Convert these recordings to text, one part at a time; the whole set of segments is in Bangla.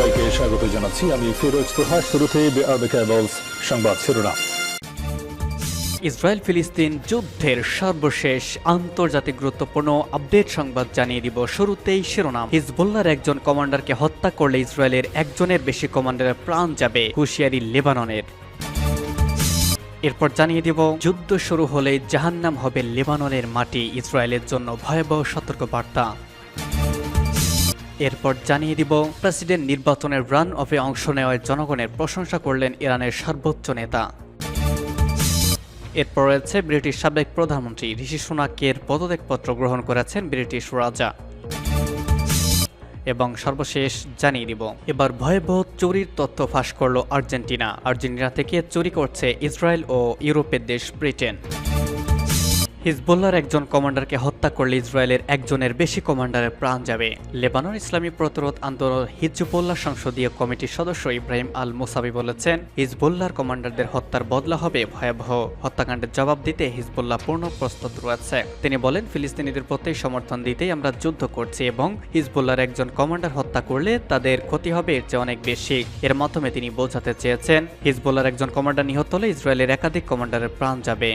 সবাইকে স্বাগত জানাচ্ছি। আমি ফিরোজ তোহা। শুরুতেই সংবাদ শিরোনাম। ইসরায়েল ফিলিস্তিন যুদ্ধের সর্বশেষ আন্তর্জাতিক গুরুত্বপূর্ণ আপডেট সংবাদ জানিয়ে দিব। শুরুতেই শিরোনাম। হিজবুল্লাহর একজন কমান্ডারকে হত্যা করলে ইসরায়েলের একজনের বেশি কমান্ডারের প্রাণ যাবে, হুঁশিয়ারি লেবাননের। এরপর জানিয়ে দিব, যুদ্ধ শুরু হলে জাহান্নাম হবে লেবাননের মাটি, ইসরায়েলের জন্য ভয়াবহ সতর্কবার্তা। এরপর জানিয়ে দিব, প্রেসিডেন্ট নির্বাচনের রান অফে অংশ নেওয়ায় জনগণের প্রশংসা করলেন ইরানের সর্বোচ্চ নেতা। এরপর রয়েছে, ব্রিটিশ সাবেক প্রধানমন্ত্রী ঋষি সুনাকের পদত্যাগপত্র গ্রহণ করেছেন ব্রিটিশ রাজা। এবং সর্বশেষ জানিয়ে দিব, এবার ভয়াবহ চুরির তথ্য ফাঁস করল আর্জেন্টিনা থেকে চুরি করছে ইসরায়েল ও ইউরোপের দেশ ব্রিটেন। হিজবুল্লাহর একজন কমান্ডারকে হত্যা করলে ইসরায়েলের একজনের বেশি কমান্ডারের প্রাণ যাবে। লেবানন ইসলামী প্রতিরোধ আন্দোলন হিজবুল্লাহ সংসদীয় কমিটির সদস্য ইব্রাহিম আল মুসাবি বলেছেন, হিজবুল্লাহর কমান্ডারদের হত্যার বদলা হবে ভয়াবহ। হত্যাকাণ্ডের জবাব দিতে হিজবুল্লাহ পূর্ণ প্রস্তুত রয়েছে। তিনি বলেন, ফিলিস্তিনিদের প্রতি সমর্থন দিতেই আমরা যুদ্ধ করছি এবং হিজবুল্লাহর একজন কমান্ডার হত্যা করলে তাদের ক্ষতি হবে এর চেয়ে অনেক বেশি। এর মাধ্যমে তিনি বোঝাতে চেয়েছেন, হিজবুল্লাহর একজন কমান্ডার নিহত হলে ইসরায়েলের একাধিক কমান্ডারের প্রাণ যাবে।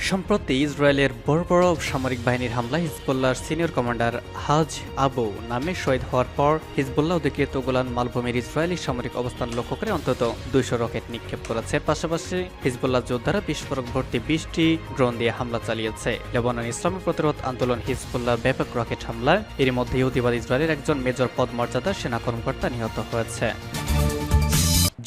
সম্প্রতি ইসরায়েলের বড় সামরিক বাহিনীর হামলায় হিজবুল্লাহর সিনিয়র কমান্ডার হাজ আবু নামে শহীদ হওয়ার পর হিজবুল্লাহ অধিকৃত গোলান মালভূমির ইসরায়েলি সামরিক অবস্থান লক্ষ্য করে অন্তত 200 রকেট নিক্ষেপ করেছে। পাশাপাশি হিজবুল্লাহ যোদ্ধারা বিস্ফোরক ভর্তি 20টি ড্রোন দিয়ে হামলা চালিয়েছে। লেবানন ইসলামী প্রতিরোধ আন্দোলন হিজবুল্লাহ ব্যাপক রকেট হামলায় এর মধ্যে ইহুদিবাদ ইসরায়েলের একজন মেজর পদমর্যাদার সেনা কর্মকর্তা নিহত হয়েছে।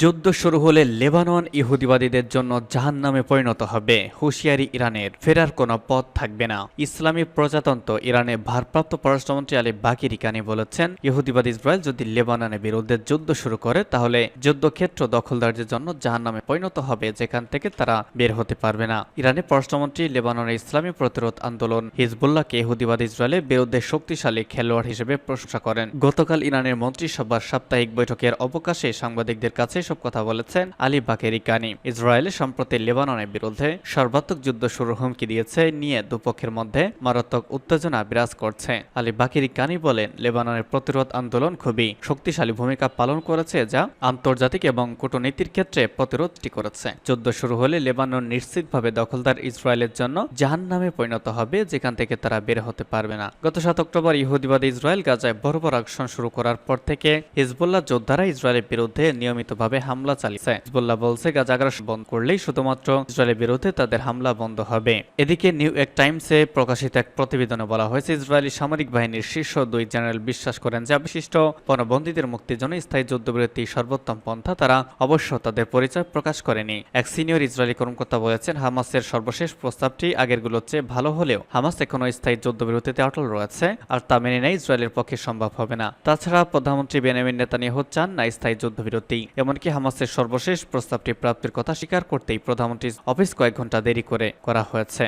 যুদ্ধ শুরু হলে লেবানন ইহুদিবাদীদের জন্য জাহান্নামে পরিণত হবে, হুঁশিয়ারি ইরানের। ফেরার কোনো পথ থাকবে না। ইসলামী প্রজাতন্ত্র ইরানের ভারপ্রাপ্ত পররাষ্ট্রমন্ত্রী আলী বাকিরি কানি বলেছেন, ইহুদিবাদ ইসরায়েল যদি লেবাননের বিরুদ্ধে যুদ্ধ শুরু করে তাহলে যুদ্ধক্ষেত্র দখলদারদের জন্য জাহান্নামে পরিণত হবে, যেখান থেকে তারা বের হতে পারবে না। ইরানের পররাষ্ট্রমন্ত্রী লেবাননের ইসলামী প্রতিরোধ আন্দোলন হিজবুল্লাহকে ইহুদিবাদ ইসরায়েলের বিরুদ্ধে শক্তিশালী খেলোয়াড় হিসেবে প্রশংসা করেন। গতকাল ইরানের মন্ত্রিসভার সাপ্তাহিক বৈঠকের অবকাশে সাংবাদিকদের কাছে সব কথা বলেছেন আলী বাকেরি কানি। ইসরায়েল সম্প্রতি লেবাননের বিরুদ্ধে সর্বাত্মক যুদ্ধ শুরুর হুমকি দিয়েছে নিয়ে দুপক্ষের মধ্যে মারাত্মক উত্তেজনা বিরাজ করছে। আলী বাকেরি কানি বলেন, লেবাননের প্রতিরোধ আন্দোলন খুবই শক্তিশালী ভূমিকা পালন করেছে, যা আন্তর্জাতিক এবং কূটনীতির ক্ষেত্রে প্রতিরোধটি করেছে। যুদ্ধ শুরু হলে লেবানন নিশ্চিতভাবে দখলদার ইসরায়েলের জন্য জাহান্নামে পরিণত হবে, যেখান থেকে তারা বের হতে পারবে না। গত 7 অক্টোবর ইহুদিবাদী ইসরায়েল গাজায় বড় আগ্রাসন শুরু করার পর থেকে হিজবুল্লাহ যোদ্ধারা ইসরায়েলের বিরুদ্ধে নিয়মিতভাবে হামলা চালিয়েছে। হিজবুল্লাহ বলছে, গাজা আগ্রাসন বন্ধ করলেই শুধুমাত্র ইসরায়েলের বিরুদ্ধে তাদের হামলা বন্ধ হবে। এদিকে নিউ ইয়র্ক টাইমসে প্রকাশিত এক প্রতিবেদনে বলা হয়েছে, ইসরায়েলি সামরিক বাহিনীর শীর্ষ 2 জেনারেল বিশ্বাস করেন যে বিশিষ্ট পণবন্দীদের মুক্তির জন্য স্থায়ী যুদ্ধবিরতি সর্বোত্তম পন্থা। তারা অবশ্য তাদের পরিচয় প্রকাশ করেনি। এক সিনিয়র ইসরায়েলি কর্মকর্তা বলেছেন, হামাসের সর্বশেষ প্রস্তাবটি আগেরগুলোর চেয়ে ভালো হলেও হামাস এখনো স্থায়ী যুদ্ধবিরতিতে অটল রয়েছে, আর তা মেনে নেয় ইসরায়েলের পক্ষে সম্ভব হবে না। তাছাড়া প্রধানমন্ত্রী বেনিয়ামিন নেতানিয়াহু চান না স্থায়ী যুদ্ধবিরতি। এমনকি হামাসের সর্বশেষ প্রস্তাবটি প্রাপ্তির কথা স্বীকার করতেই প্রধানমন্ত্রীর অফিস কয়েক ঘন্টা দেরি করা হয়েছে।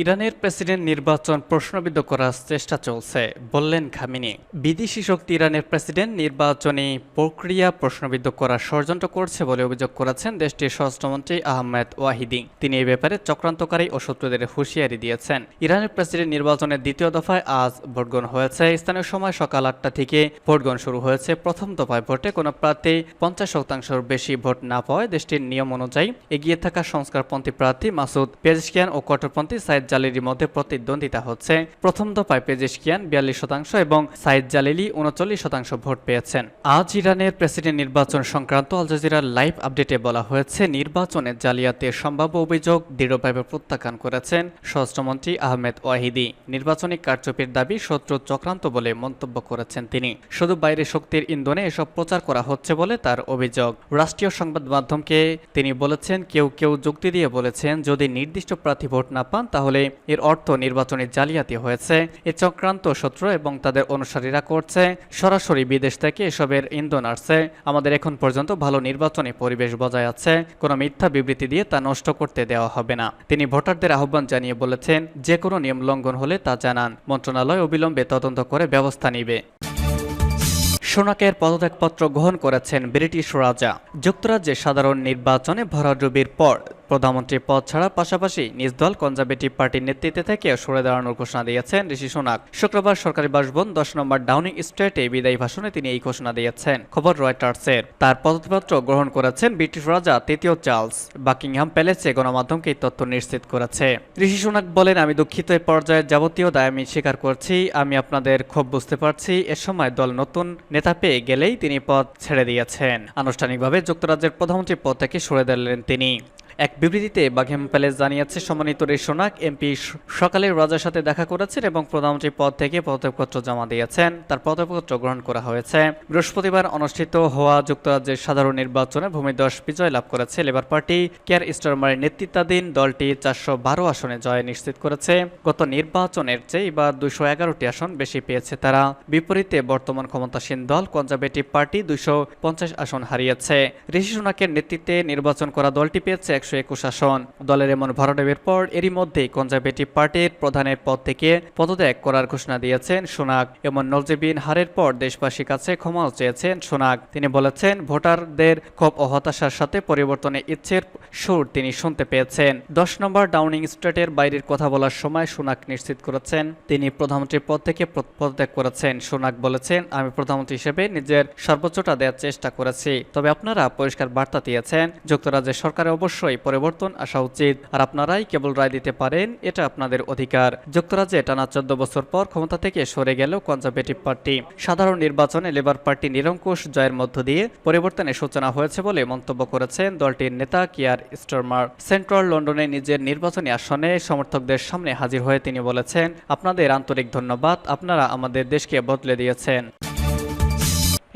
ইরানের প্রেসিডেন্ট নির্বাচন প্রশ্নবিদ্ধ করার চেষ্টা চলছে, বললেন খামেনি। বিদেশি শক্তি ইরানের প্রেসিডেন্ট নির্বাচনী প্রক্রিয়া প্রশ্নবিদ্ধ করার ষড়যন্ত্র করছে বলে অভিযোগ করেছেন দেশটির স্বরাষ্ট্রমন্ত্রী আহমেদ ওয়াহিদি। তিনি এই ব্যাপারে চক্রান্তকারী ও শত্রুদের হুঁশিয়ারি দিয়েছেন। ইরানের প্রেসিডেন্ট নির্বাচনের দ্বিতীয় দফায় আজ ভোটগ্রহণ হয়েছে। স্থানীয় সময় সকাল 8টা থেকে ভোটগ্রহণ শুরু হয়েছে। প্রথম দফায় ভোটে কোনো প্রার্থী 50% বেশি ভোট না পাওয়ায় দেশটির নিয়ম অনুযায়ী এগিয়ে থাকা সংস্কারপন্থী প্রার্থী মাসুদ পেজেশকিয়ান ও কট্টরপন্থী সাইদ জালিলির মধ্যে প্রতিদ্বন্দ্বিতা হচ্ছে। প্রথম দফায় পেজেশকিয়ান 42% এবং সাইদ জালিলি 39% ভোট পেয়েছেন। আজ ইরানের প্রেসিডেন্ট নির্বাচন সংক্রান্ত আল জাজিরার লাইভ আপডেটে বলা হয়েছে, নির্বাচনে জালিয়াতির সম্ভাব্য অভিযোগ দৃঢ়ভাবে প্রত্যাখ্যান করেছেন স্বরাষ্ট্রমন্ত্রী আহমেদ ওয়াহিদি। নির্বাচনী কারচুপির দাবি শত্রু চক্রান্ত বলে মন্তব্য করেছেন তিনি। শুধু বাইরে শক্তির ইন্ধনে এসব প্রচার করা হচ্ছে বলে তার অভিযোগ। রাষ্ট্রীয় সংবাদ মাধ্যমকে তিনি বলেছেন, কেউ যুক্তি দিয়ে বলেছেন, যদি নির্দিষ্ট প্রার্থী ভোট না পান তাহলে এর অর্থ নির্বাচনী জালিয়াতি হয়েছে। এ চক্রান্ত শত্রু এবং তাদের অনুসারীরা করছে। সরাসরি বিদেশ থেকে এসবের ইন্ধন আসছে। আমাদের এখন পর্যন্ত ভালো নির্বাচনী পরিবেশ বজায় আছে। কোনো মিথ্যা বিবৃতি দিয়ে তা নষ্ট করতে দেওয়া হবে না। তিনি ভোটারদের আহ্বান জানিয়ে বলেছেন, যে কোনো নিয়ম লঙ্ঘন হলে তা জানান। মন্ত্রণালয় অবিলম্বে তদন্ত করে ব্যবস্থা নিবে। সুনাকের পদত্যাগপত্র গ্রহণ করেছেন ব্রিটিশ রাজা। যুক্তরাজ্যে সাধারণ নির্বাচনে ভরাডুবির পর প্রধানমন্ত্রী পদ ছাড়ার পাশাপাশি নিজ দল কনজারভেটিভ পার্টির নেতৃত্বে থেকে সরে দাঁড়ানোর ঘোষণা দিয়েছেন ঋষি সুনাক। শুক্রবার সরকারি বাসভবন 10 নম্বর ডাউনিং স্ট্রিটে বিদায়ী ভাষণে তিনি এই ঘোষণা দিয়েছেন। খবর রয়টার্সের। তার পদত্যাগপত্র গ্রহণ করেছেন ব্রিটিশ রাজা তৃতীয় চার্লস। বাকিংহাম প্যালেসে গণমাধ্যমকে এই তথ্য নিশ্চিত করেছে। ঋষি সুনাক বলেন, আমি দুঃখিত, এই পর্যায়ে যাবতীয় দায় আমি স্বীকার করছি। আমি আপনাদের ক্ষোভ বুঝতে পারছি। এ সময় দল নতুন নেতা পেয়ে গেলেই তিনি পদ ছেড়ে দিয়েছেন। আনুষ্ঠানিকভাবে যুক্তরাজ্যের প্রধানমন্ত্রী পদ থেকে সরে দিলেন তিনি। এক বিবৃতিতে বাকিংহাম প্যালেস জানিয়েছে, সম্মানিত ঋষি সুনাক এমপি সকালে রাজার সাথে দেখা করেছেন এবং প্রধানমন্ত্রী পদ থেকে পদত্যাগপত্র জমা দিয়েছেন। তার পদত্যাগপত্র গ্রহণ করা হয়েছে। বৃহস্পতিবার অনুষ্ঠিত হওয়া যুক্তরাজ্যের সাধারণ নির্বাচনে ভূমিধস বিজয় লাভ করেছে লেবার পার্টি। কেয়ার স্টারমারের নেতৃত্বাধীন দলটি 412 আসনে জয় নিশ্চিত করেছে। গত নির্বাচনের চেয়ে এবার 211টি আসন বেশি পেয়েছে তারা। বিপরীতে বর্তমান ক্ষমতাসীন দল কনজারভেটিভ পার্টি 250 আসন হারিয়েছে। ঋষি সুনাকের নেতৃত্বে নির্বাচন করা দলটি পেয়েছে 121 আসন। দলের এমন ভরাডুবির পর এরই মধ্যেই কনজারভেটিভ পার্টির প্রধানের পদ থেকে পদত্যাগ করার ঘোষণা দিয়েছেন সুনাক। এমন নজিরবিহীন হারের পর দেশবাসীর কাছে ক্ষমাও চেয়েছেন সুনাক। তিনি বলেছেন, ভোটারদের ক্ষোভ ও হতাশার সাথে পরিবর্তনের ইচ্ছের সুর তিনি শুনতে পেয়েছেন। 10 নম্বর ডাউনিং স্ট্রিটের বাইরের কথা বলার সময় সুনাক নিশ্চিত করেছেন তিনি প্রধানমন্ত্রীর পদ থেকে পদত্যাগ করেছেন। সুনাক বলেছেন, আমি প্রধানমন্ত্রী হিসেবে নিজের সর্বোচ্চটা দেওয়ার চেষ্টা করেছি, তবে আপনারা পরিষ্কার বার্তা দিয়েছেন যুক্তরাজ্যের সরকারে অবশ্যই পরিবর্তন আসা উচিত, আর আপনারাই কেবল রায় দিতে পারেন, এটা আপনাদের অধিকার। যুক্তরাজ্যে টানা 14 বছর পর ক্ষমতা থেকে সরে গেল কনজারভেটিভ পার্টি। সাধারণ নির্বাচনে লেবার পার্টি নিরঙ্কুশ জয়ের মধ্য দিয়ে পরিবর্তনের সূচনা হয়েছে বলে মন্তব্য করেছেন দলটির নেতা কিয়ার স্টারমার। সেন্ট্রাল লন্ডনে নিজের নির্বাচনী আসনে সমর্থকদের সামনে হাজির হয়ে তিনি বলেছেন, আপনাদের আন্তরিক ধন্যবাদ, আপনারা আমাদের দেশকে বদলে দিয়েছেন।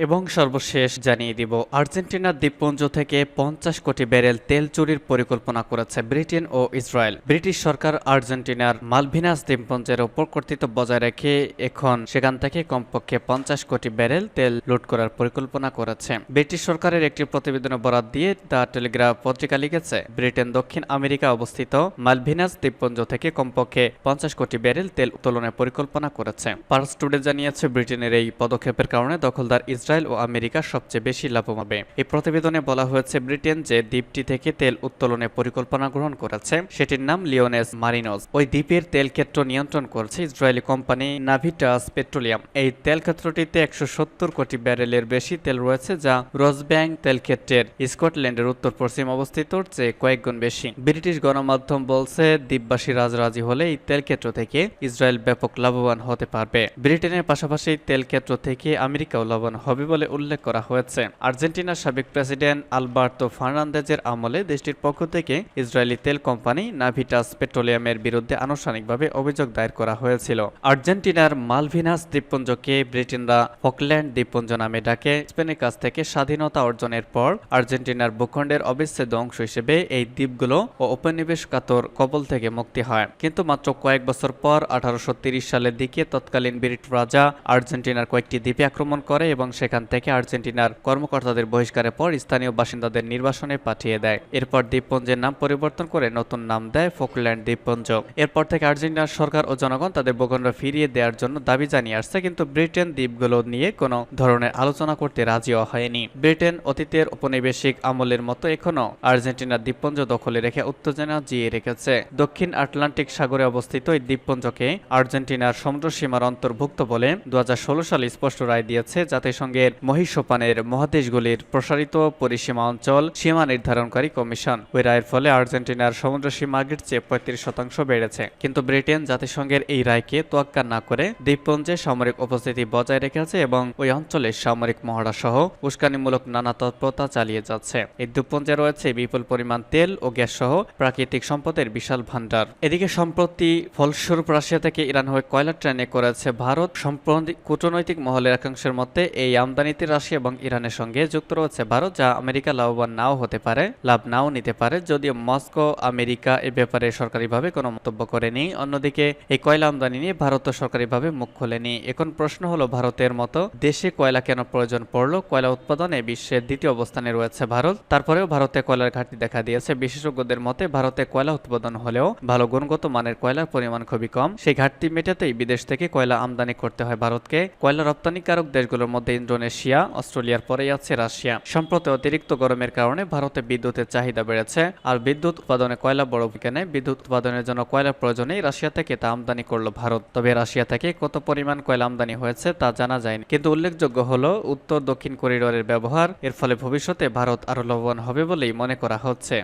এবং সর্বশেষ জানিয়ে দিব, আর্জেন্টিনার দ্বীপপুঞ্জ থেকে 50 কোটি ব্যারেল তেল চুরির পরিকল্পনা করেছে ব্রিটেন ও ইসরায়েল। ব্রিটিশ সরকার আর্জেন্টিনার মালভিনাস দ্বীপপুঞ্জের ওপর কর্তৃত্ব বজায় রেখে এখন সেখান থেকে কমপক্ষে 50 কোটি ব্যারেল তেল লুট করার পরিকল্পনা করেছে। ব্রিটিশ সরকারের একটি প্রতিবেদনে বরাত দিয়ে দ্য টেলিগ্রাফ পত্রিকা লিখেছে, ব্রিটেন দক্ষিণ আমেরিকা অবস্থিত মালভিনাস দ্বীপপুঞ্জ থেকে কমপক্ষে 50 কোটি ব্যারেল তেল উত্তোলনের পরিকল্পনা করেছে। পার্স টুডে জানিয়েছে, ব্রিটেনের এই পদক্ষেপের কারণে দখলদার ইসরায়েল ও আমেরিকা সবচেয়ে বেশি লাভবান হবে। এই প্রতিবেদনে বলা হয়েছে, ব্রিটেন যে দ্বীপটি থেকে তেল উত্তোলনের পরিকল্পনা গ্রহণ করেছে সেটির নাম লিওনেস মারিনোস। ওই দ্বীপের তেল ক্ষেত্র নিয়ন্ত্রণ করছে ইসরায়েলি কোম্পানি নাভিটাস পেট্রোলিয়াম। এই তেল ক্ষেত্রটিতে 170 কোটি ব্যারেলের বেশি তেল রয়েছে, যা রোজব্যাংক তেল ক্ষেত্রের স্কটল্যান্ডের উত্তর পশ্চিম অবস্থিত চেয়ে কয়েক গুণ বেশি। ব্রিটিশ গণমাধ্যম বলছে, দ্বীপবাসী রাজি হলে এই তেল ক্ষেত্র থেকে ইসরায়েল ব্যাপক লাভবান হতে পারবে। ব্রিটেনের পাশাপাশি তেল ক্ষেত্র থেকে আমেরিকাও লাভবান হবে বলে উল্লেখ করা হয়েছে। আর্জেন্টিনার সাবেক প্রেসিডেন্ট আলবার্তো ফার্নান্দেজের আমলে দেশটির পক্ষ থেকে ইসরায়েলি তেল কোম্পানি নাভিটাস পেট্রোলিয়ামের বিরুদ্ধে আনুষ্ঠানিকভাবে অভিযোগ দায়ের করা হয়েছিল। আর্জেন্টিনার মালভিনাস দ্বীপপুঞ্জকে ব্রিটেনরা ফকল্যান্ড দ্বীপপুঞ্জ নামে ডাকে। স্পেনের কাছ থেকে স্বাধীনতা অর্জনের পর আর্জেন্টিনার ভূখণ্ডের অবিচ্ছেদ্য অংশ হিসেবে এই দ্বীপগুলো ও উপনিবেশকাতর কবল থেকে মুক্তি হয়। কিন্তু মাত্র কয়েক বছর পর 1830 সালের দিকে তৎকালীন ব্রিটিশ রাজা আর্জেন্টিনার কয়েকটি দ্বীপে আক্রমণ করে এবং সেখান থেকে আর্জেন্টিনার কর্মকর্তাদের বহিষ্কারের পর স্থানীয় বাসিন্দাদের নির্বাসনে পাঠিয়ে দেয়। এরপর দ্বীপপুঞ্জের নাম পরিবর্তন করে নতুন নাম দেয় ফকল্যান্ড দ্বীপপুঞ্জ। এরপর থেকে আর্জেন্টিনার সরকার ও জনগণ তাদের ভূখণ্ড ফিরিয়ে দেওয়ার জন্য দাবি জানিয়ে আসছে, কিন্তু ব্রিটেন দ্বীপগুলো নিয়ে কোনো ধরনের আলোচনা করতে রাজিও হয়নি। ব্রিটেন অতীতের ঔপনিবেশিক আমলের মতো এখনো আর্জেন্টিনার দ্বীপপুঞ্জ দখলে রেখে উত্তেজনা জিয়ে রেখেছে। দক্ষিণ আটলান্টিক সাগরে অবস্থিত এই দ্বীপপুঞ্জকে আর্জেন্টিনার সমুদ্র সীমার অন্তর্ভুক্ত বলে 2016 সালে স্পষ্ট রায় দিয়েছে জাতিসংঘের মহীসোপানের মহাদেশগুলির প্রসারিত পরিসীমা অঞ্চল সীমা নির্ধারণকারী কমিশন। ওই রায়ের ফলে আর্জেন্টিনার সমুদ্র সীমা আগের চেয়ে 35% বেড়েছে। কিন্তু ব্রিটেন জাতিসংঘের এই রায়কে তোয়াক্কা না করে দ্বীপপুঞ্জে সামরিক উপস্থিতি বজায় রেখেছে এবং ওই অঞ্চলে সামরিক মহড়া সহ উস্কানিমূলক নানা তৎপরতা চালিয়ে যাচ্ছে। এই দ্বীপপুঞ্জে রয়েছে বিপুল পরিমাণ তেল ও গ্যাস সহ প্রাকৃতিক সম্পদের বিশাল ভান্ডার। এদিকে সম্প্রতি ফলস্বরূপ রাশিয়া থেকে ইরান হয়ে কয়লা ট্রেনে করেছে ভারত। সম্প্রতি কূটনৈতিক মহলের একাংশের মতে এই আমদানিতে রাশিয়া এবং ইরানের সঙ্গে যুক্ত রয়েছে ভারত, যা আমেরিকা লাভবান নাও হতে পারে, লাভ নাও নিতে পারে, যদিও মস্কো আমেরিকা এ ব্যাপারে সরকারিভাবে কোনো মন্তব্য করেনি। অন্যদিকে এই কয়লা আমদানি নিয়ে ভারত সরকারিভাবে মুখ খোলেনি। এখন প্রশ্ন হলো, ভারতের মতো দেশে কয়লা কেন প্রয়োজন পড়লো? কয়লা উৎপাদনে বিশ্বের দ্বিতীয় অবস্থানে রয়েছে ভারত, তারপরেও ভারতে কয়লার ঘাটতি দেখা দিয়েছে। বিশেষজ্ঞদের মতে ভারতে কয়লা উৎপাদন হলেও ভালো গুণগত মানের কয়লার পরিমাণ খুবই কম। সেই ঘাটতি মেটাতেই বিদেশ থেকে কয়লা আমদানি করতে হয় ভারতকে। কয়লা রপ্তানিকারক দেশগুলোর মধ্যে ইন্দোনেশিয়া, অস্ট্রেলিয়ার পরেই আছে রাশিয়া। সম্প্রতি অতিরিক্ত গরমের কারণে ভারতে বিদ্যুতের চাহিদা বেড়েছে, আর বিদ্যুৎ উৎপাদনে কয়লা বড় ভূমিকা নেয়। বিদ্যুৎ উৎপাদনের জন্য কয়লার প্রয়োজনেই রাশিয়া থেকে তা আমদানি করলো ভারত। তবে রাশিয়া থেকে কত পরিমাণ কয়লা আমদানি হয়েছে তা জানা যায়নি, কিন্তু উল্লেখযোগ্য হলো উত্তর দক্ষিণ করিডোরের ব্যবহার। এর ফলে ভবিষ্যতে ভারত আরও লাভবান হবে বলেই মনে করা হচ্ছে।